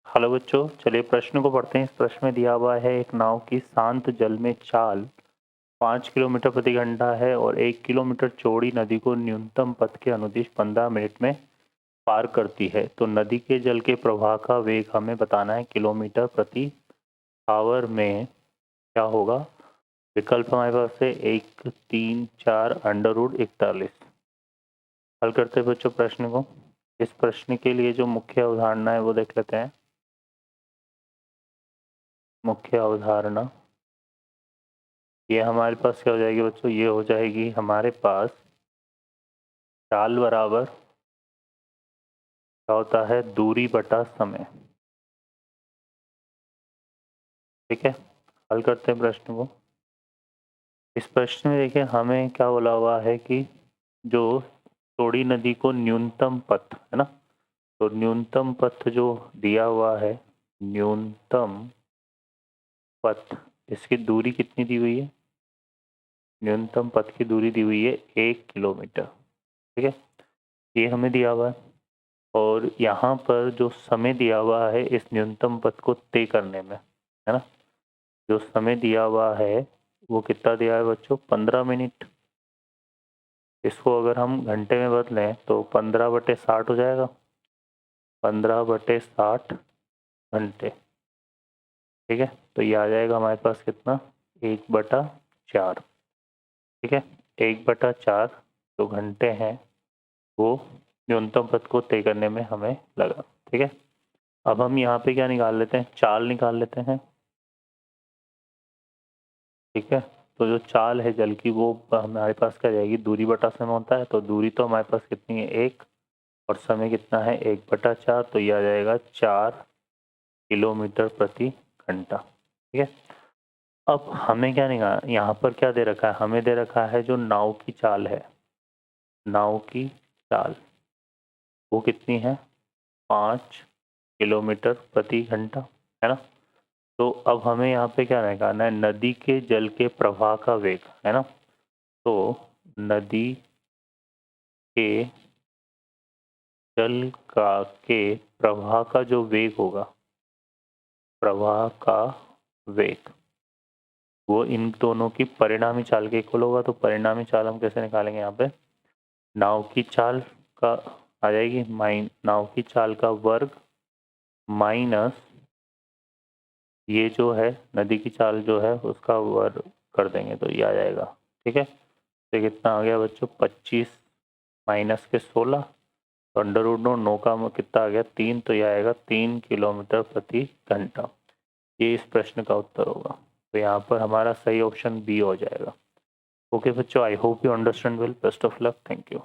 Hello बच्चों, चलिए प्रश्न को पढ़ते हैं। इस प्रश्न में दिया हुआ है एक नाव की शांत जल में चाल 5 किलोमीटर प्रति घंटा है और 1 किलोमीटर चौड़ी नदी को न्यूनतम पथ के अनुदिश 15 मिनट में पार करती है। तो नदी के जल के प्रवाह का वेग हमें बताना है किलोमीटर प्रति आवर में। क्या होगा? विकल्प हमारे पास है 1, 3, 4 √41। हल करते हैं बच्चों प्रश्न को। इस प्रश्न के लिए जो मुख्य अवधारणा है वो देख लेते हैं। मुख्य अवधारणा ये हमारे पास क्या हो जाएगी बच्चों? ये हो जाएगी हमारे पास चाल बराबर क्या होता है? दूरी बटा समय। ठीक है, हल करते हैं प्रश्न को। इस प्रश्न में देखिए हमें क्या बोला हुआ है कि जो चौड़ी नदी को न्यूनतम पथ है ना, तो न्यूनतम पथ जो दिया हुआ है, न्यूनतम पथ, इसकी दूरी कितनी दी हुई है? न्यूनतम पथ की दूरी दी हुई है 1 किलोमीटर। ठीक है, ये हमें दिया हुआ है। और यहाँ पर जो समय दिया हुआ है इस न्यूनतम पथ को तय करने में, है ना, जो समय दिया हुआ है वो कितना दिया है बच्चों? 15 मिनट। इसको अगर हम घंटे में बदलें तो 15/60 हो जाएगा। 15/60 घंटे। ठीक है, तो ये आ जाएगा हमारे पास कितना? 1/4। ठीक है, 1/4 जो घंटे हैं वो न्यूनतम पथ को तय करने में हमें लगा। ठीक है, अब हम यहाँ पे क्या निकाल लेते हैं? चाल निकाल लेते हैं। ठीक है, तो जो चाल है जल की वो हमारे पास क्या जाएगी? दूरी बटा समय होता है, तो दूरी तो हमारे पास कितनी है? 1, और समय कितना है? 1/4, तो ये आ जाएगा 4 किलोमीटर प्रति घंटा। ठीक है, अब हमें क्या निकाल, यहाँ पर क्या दे रखा है? हमें दे रखा है जो नाव की चाल है, नाव की चाल वो कितनी है? 5 किलोमीटर प्रति घंटा, है ना। तो अब हमें यहाँ पे क्या निकालना है? नदी के जल के प्रवाह का वेग, है ना। तो नदी के जल का के प्रवाह का जो वेग होगा, प्रवाह का वेग, वो इन दोनों की परिणामी चाल के इक्वल होगा। तो परिणामी चाल हम कैसे निकालेंगे? यहाँ पे नाव की चाल का आ जाएगी नाव की चाल का वर्ग माइनस ये जो है नदी की चाल जो है उसका वर्ग कर देंगे, तो ये आ जाएगा। ठीक है, तो कितना आ गया बच्चों? 25 माइनस के 16, तो √9 का कितना आ गया? 3, तो ये आएगा 3 किलोमीटर प्रति घंटा। ये इस प्रश्न का उत्तर होगा। तो यहाँ पर हमारा सही ऑप्शन बी हो जाएगा। ओके बच्चों, I hope you understand well. Best of luck, thank you.